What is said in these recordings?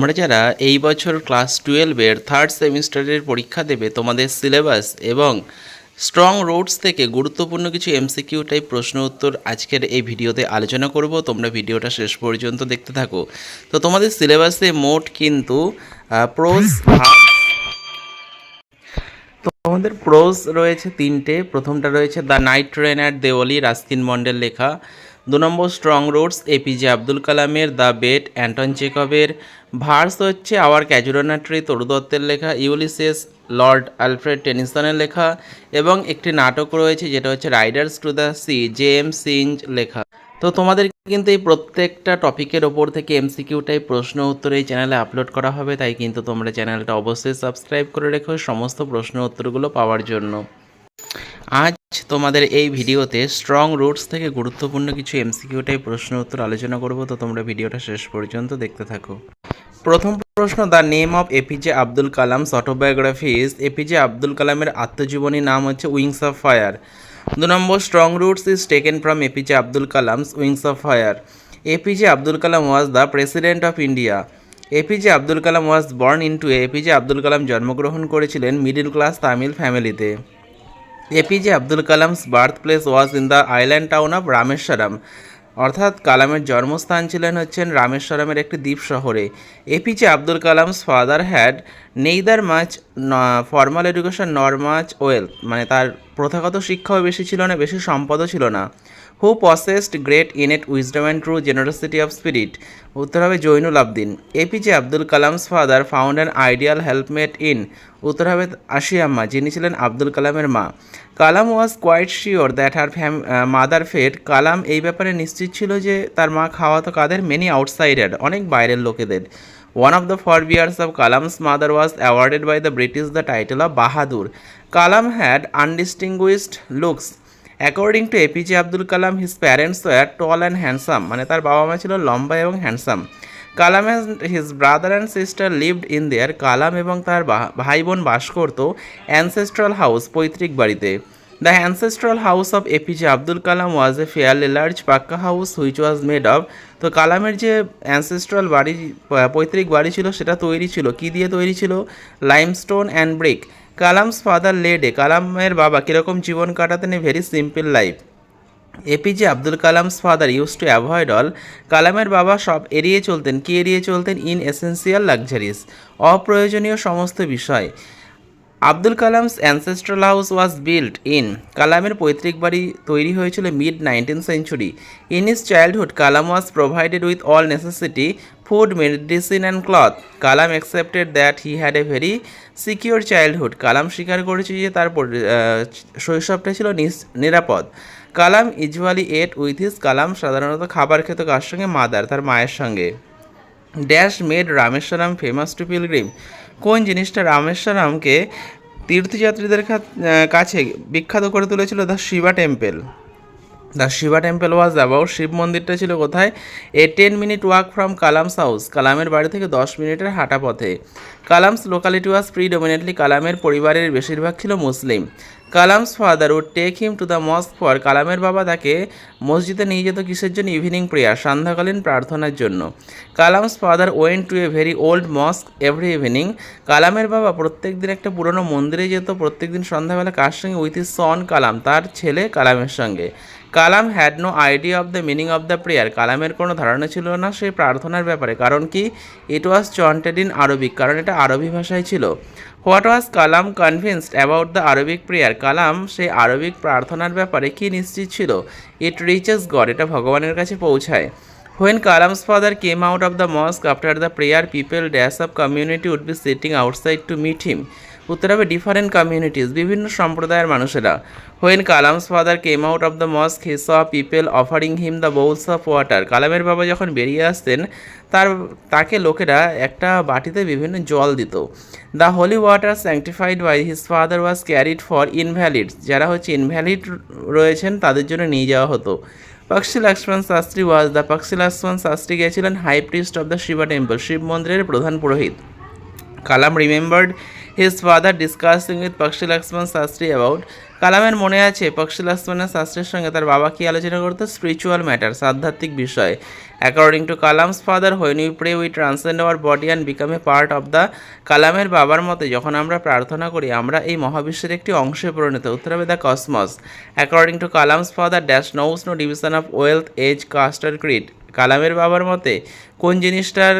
তোমরা যারা এই বছর ক্লাস 12-এর থার্ড সেমিস্টারের পরীক্ষা দেবে, তোমাদের সিলেবাস এবং স্ট্রং রুটস থেকে গুরুত্বপূর্ণ কিছু এমসিকিউ টাইপ প্রশ্ন উত্তর আজকের এই ভিডিওতে আলোচনা করব। তোমরা ভিডিওটা শেষ পর্যন্ত দেখতে থাকো। তো তোমাদের সিলেবাসে মোট কিন্তু প্রোজ তোমাদের প্রোজ রয়েছে তিনটে। প্রথমটা রয়েছে the night train at Diwali, Ruskin বন্ডের লেখা। 2 নম্বর স্ট্রং রুটস, এপিজে আব্দুল কালামের দ্য বেট, অ্যান্টন চেকভের। ভার্স হচ্ছে আওয়ার ক্যাজুরানা ট্রি, তরু দত্তের লেখা। ইউলিসেস, লর্ড আলফ্রেড টেনিসনের লেখা। এবং একটি নাটক রয়েছে যেটা হচ্ছে Riders to the sea, James সিঞ্জ লেখা। তো তোমাদের কিন্তু এই প্রত্যেকটা টপিকের ওপর থেকে এমসিকিউ টাইপ প্রশ্ন উত্তর এই চ্যানেলে আপলোড করা হবে, তাই কিন্তু তোমরা চ্যানেলটা অবশ্যই সাবস্ক্রাইব করে রেখো সমস্ত প্রশ্ন উত্তরগুলো পাওয়ার জন্য। আজ তোমাদের এই ভিডিওতে স্ট্রং রুটস থেকে গুরুত্বপূর্ণ কিছু এমসিকিউ টাইপ প্রশ্ন উত্তর আলোচনা করব, তো তোমরা ভিডিওটা শেষ পর্যন্ত দেখতে থাকো। প্রথম প্রশ্ন, the name of APJ Abdul Kalam's autobiography is. APJ Abdul কালামের আত্মজীবনী নাম হচ্ছে উইংস অফ ফায়ার। 2 নম্বর strong roots is taken from APJ Abdul Kalam's wings of fire. APJ Abdul Kalam was the president of India. APJ Abdul Kalam was born into APJ Abdul Kalam জন্মগ্রহণ করেছিলেন মিডল ক্লাস তামিল ফ্যামিলিতে। APJ Abdul Kalam's birth place was in the island town of Rameswaram, অর্থাৎ কালামের জন্মস্থান ছিলেন হচ্ছেন রামেশ্বরমের একটি দ্বীপ শহরে। APJ Abdul Kalam's father had neither much formal education নর মাচ ওয়েলথ, মানে তার প্রথাগত শিক্ষাও বেশি ছিল না, বেশি সম্পদও ছিল না। Who possessed great innate wisdom and true generosity of spirit, উত্তর হবে Jainul Abdin. APJ Abdul Kalam's father found an ideal helpmate in, উত্তর হবে আশিয়াম্মা, যিনি ছিলেন আব্দুল কালামের মা। Kalam was quite sure that her mother fed, Kalam এই ব্যাপারে নিশ্চিত ছিল যে তার মা খাওয়াতো কাদের, মেনি আউটসাইডার, অনেক বাইরের লোকেদের। One of the forebears of Kalam's mother was awarded by the British the title of Bahadur. Kalam had undistinguished looks. According to APJ Abdul Kalam his parents were tall and handsome, মানে তার বাবা মা ছিল লম্বা এবং handsome. Kalam and his brother and sister lived in there, Kalam এবং তার ভাই বোন বাস করত অ্যানসেস্ট্রাল হাউস, পৈতৃক বাড়িতে। The ancestral house of APJ Abdul Kalam was a fairly large pucca house which was made of, তো কালামের যে অ্যানসেস্ট্রাল বাড়ি, পৈতৃক বাড়ি ছিল, সেটা তৈরি ছিল কী দিয়ে তৈরি ছিল, limestone and brick. Kalam's father led, কালামের বাবা কীরকম জীবন কাটাতেন, a very simple life. APJ Abdul Kalam's father use to avoid all, কালামের বাবা সব এড়িয়ে চলতেন, কি এড়িয়ে চলতেন, ইন এসেন্সিয়াল লাক্সারিজ, অপ্রয়োজনীয় সমস্ত বিষয়। Abdul Kalam's ancestral house was built in, কালামের পৈতৃক বাড়ি তৈরি হয়েছিল mid 19th century. In his childhood Kalam was provided with all necessity, food, medicine and cloth. Kalam accepted that he had a very secure childhood, Kalam স্বীকার করেছে যে তার শৈশবটা ছিল নিরাপদ। Kalam usually ate with his, Kalam সাধারণত খাবার খেত কার সঙ্গে, মাদার, তার মায়ের সঙ্গে। Dash made Rameswaram famous to pilgrim, কোন জিনিসটা রামেশ্বরমকে তীর্থযাত্রীদের কাছে বিখ্যাত করে তুলেছিল, the Shiva temple. The Shiva temple was about, Shiva মন্দিরটা ছিল কোথায়, a 10-minute walk from Kalam's house, কালামের বাড়ি থেকে 10 মিনিটের হাঁটা পথে। কালামস লোকালিটি ওয়াজ প্রিডমিনেন্টলি, কালামের পরিবারের বেশিরভাগ ছিল Muslim. Kalam's father would take him to the mosque for, কালামের বাবা তাকে মসজিদে নিয়ে যেত কিসের জন্য, ইভিনিং প্রেয়ার, সন্ধ্যাকালীন প্রার্থনার জন্য। Kalam's father went to a very old মস্ক every evening, কালামের বাবা প্রত্যেক দিন একটা পুরনো মন্দিরে যেত প্রত্যেক দিন সন্ধ্যাবেলা, কার সঙ্গে, উইথ ইজ সন কালাম, তার ছেলে কালামের সঙ্গে। Kalam had no idea of the meaning of the prayer, কালামের কোনো ধারণা ছিল না সেই প্রার্থনার ব্যাপারে, কারণ কি, ইট ওয়াজ চন্টেড ইন আরবিক, কারণ এটা আরবি ভাষায় ছিল। What was Kalam convinced about the Arabic prayer, Kalam সেই আরবিক প্রার্থনার ব্যাপারে কি নিশ্চিত ছিল, ইট রিচেস গড, এটা ভগবানের কাছে পৌঁছায়। When Kalam's father came out of the mosque after the prayer, people dash of community would be sitting outside to meet him. উত্তর হবে ডিফারেন্ট কমিউনিটিস, বিভিন্ন সম্প্রদায়ের মানুষেরা। When Kalam's father came out of the mosque, he saw people offering him the bowls of water. কালামের বাবা যখন বেরিয়ে আসতেন তাকে লোকেরা একটা বাটিতে বিভিন্ন জল দিত। The holy water sanctified by his father was carried for invalids, যারা হচ্ছে ইনভ্যালিড রয়েছেন তাদের জন্য নিয়ে যাওয়া হতো। পাকশি লক্ষ্মণ শাস্ত্রী ওয়াজ, দ্য পাকশি লক্ষ্মণ শাস্ত্রী গিয়েছিলেন high priest of the Shiva temple, Shiva মন্দিরের প্রধান পুরোহিত। Kalam remembered his father discussing with Pakshi Lakshman Shastri about. কালামের মনে আছে পক্ষী লক্ষ্মণের শাস্ত্রীর সঙ্গে তার বাবা কি আলোচনা করতো? স্পিরিচুয়াল ম্যাটার্স, আধ্যাত্মিক বিষয়। According to Kalam's father, when we pray we transcend our body and become a part of the. কালামের বাবার মতে যখন আমরা প্রার্থনা করি আমরা এই মহাবিশ্বের একটি অংশে পরিণত। উত্তর হবে the cosmos. According to Kalam's father dash knows no division of wealth, age, caste আর ক্রিড। কালামের বাবার মতে কোন জিনিসটার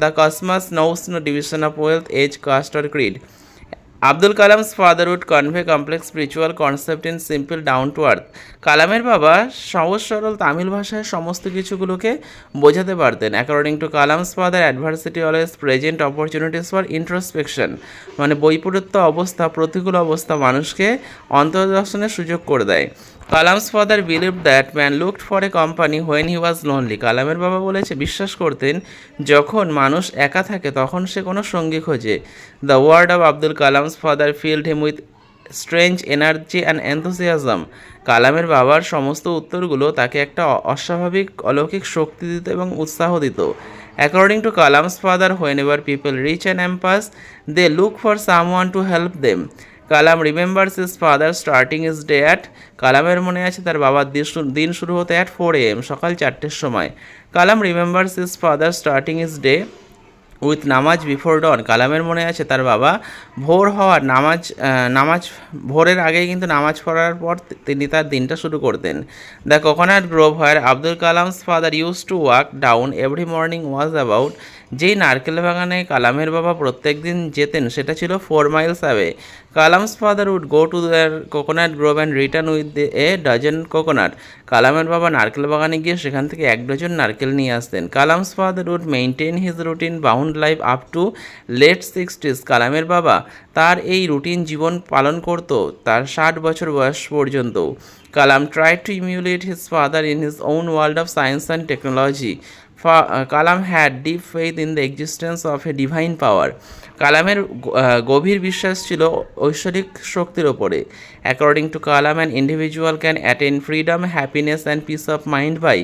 the cosmos knows no division of wealth, age, caste আর creed. Abdul Kalam's father would convey complex spiritual concept in simple down to earth. কালামের বাবা সহজ সরল তামিল ভাষায় সমস্ত কিছুগুলোকে বোঝাতে পারতেন। According to Kalam's father adversity always present opportunities for introspection, মানে বৈপরীত্য অবস্থা, প্রতিকূল অবস্থা মানুষকে অন্তর্দর্শনের সুযোগ করে দেয়। Kalam's father believe that man looked for a company when he was lonely. কালামের বাবা বলেছে, বিশ্বাস করতেন যখন মানুষ একা থাকে তখন সে কোনো সঙ্গী খোঁজে। The word of Abdul Kalam's father filled him with strange energy and enthusiasm. কালামের বাবার সমস্ত উত্তরগুলো তাকে একটা অস্বাভাবিক অলৌকিক শক্তি দিত এবং উৎসাহ দিত। According to Kalam's father, whenever people reach and impasse they look for someone to help them. Kalam remembers his father starting his day at. কালামের মনে আছে তার বাবার দিন শুরু হতে অ্যাট 4 AM, সকাল 4টের সময়। Kalam remembers his father starting his day with namaz before dawn. কালামের মনে আছে তার বাবা ভোর হওয়ার নামাজ ভোরের আগেই কিন্তু নামাজ পড়ার পর তিনি তার দিনটা শুরু করতেন। The coconut Grove where Abdul Kalam's father use to walk down every morning was about. যেই নারকেল বাগানে কালামের বাবা প্রত্যেক দিন যেতেন সেটা ছিল 4 miles away. Kalam's father would go to their coconut grove and return with a dozen coconut. কালামের বাবা নারকেল বাগানে গিয়ে সেখান থেকে 1 ডজন নারকেল নিয়ে আসতেন। Kalam's father would maintain his routine bound life up to late 60s। কালামের বাবা তার এই রুটিন জীবন পালন করত তার 60 বছর বয়স পর্যন্ত। Kalam try to emulate his father in his own world of science and technology. Kalam had deep faith in the existence of a divine power. কালামের গভীর বিশ্বাস ছিল ঐশ্বরিক শক্তির ওপরে। According to Kalam an individual can attain freedom, happiness and peace of mind by.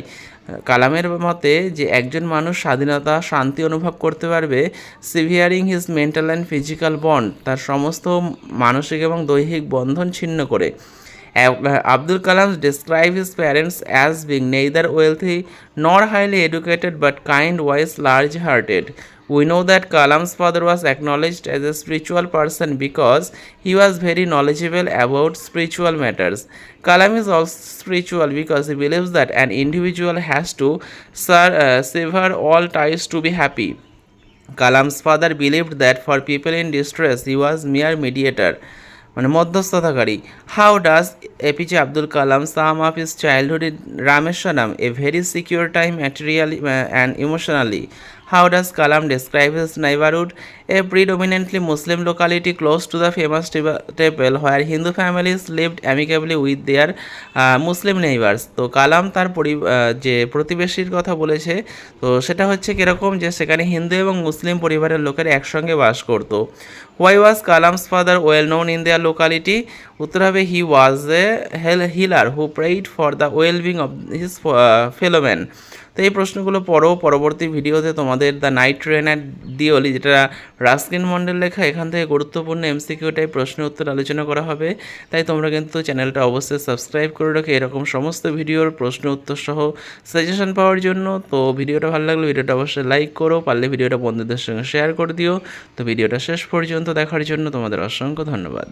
কালামের মতে যে একজন মানুষ স্বাধীনতা, শান্তি অনুভব করতে পারবে severing his mental and physical bond, তার সমস্ত মানসিক এবং দৈহিক বন্ধন ছিন্ন করে। Abdul Kalam described his parents as being neither wealthy nor highly educated but kind, wise, large-hearted. We know that Kalam's father was acknowledged as a spiritual person because he was very knowledgeable about spiritual matters. Kalam is also spiritual because he believes that an individual has to sever all ties to be happy. Kalam's father believed that for people in distress he was mere mediator, মানে মধ্যস্থতাকারী। How does APJ Abdul Kalam some of his childhood in Rameswaram, A very secure time materially and emotionally. How does Kalam describe his neighbourhood, A predominantly Muslim locality close to the famous temple where Hindu families lived amicably with their Muslim neighbours. তো কালাম তার যে প্রতিবেশীর কথা বলেছে তো সেটা হচ্ছে কীরকম, যে সেখানে হিন্দু এবং মুসলিম পরিবারের লোকেরা একসঙ্গে বাস করত। Why was Kalam's father well known in their locality? উত্তর হবে he was a healer who prayed for the wellbeing of his fellowman. তো এই প্রশ্নগুলো পরবর্তী ভিডিওতে তোমাদের the night train at Deoli, যেটা রাস্কিন মন্ডেল লেখা, এখান থেকে গুরুত্বপূর্ণ এমসিকিউ টাইপ প্রশ্ন উত্তর আলোচনা করা হবে। তাই তোমরা কিন্তু চ্যানেলটা অবশ্যই সাবস্ক্রাইব করে রাখো এরকম সমস্ত ভিডিওর প্রশ্ন উত্তর সহ সাজেশন পাওয়ার জন্য। তো ভিডিওটা ভালো লাগলে ভিডিওটা অবশ্যই লাইক করো, পারলে ভিডিওটা বন্ধুদের সঙ্গে শেয়ার করে দিও। তো ভিডিওটা শেষ পর্যন্ত দেখার জন্য তোমাদের অসংখ্য ধন্যবাদ।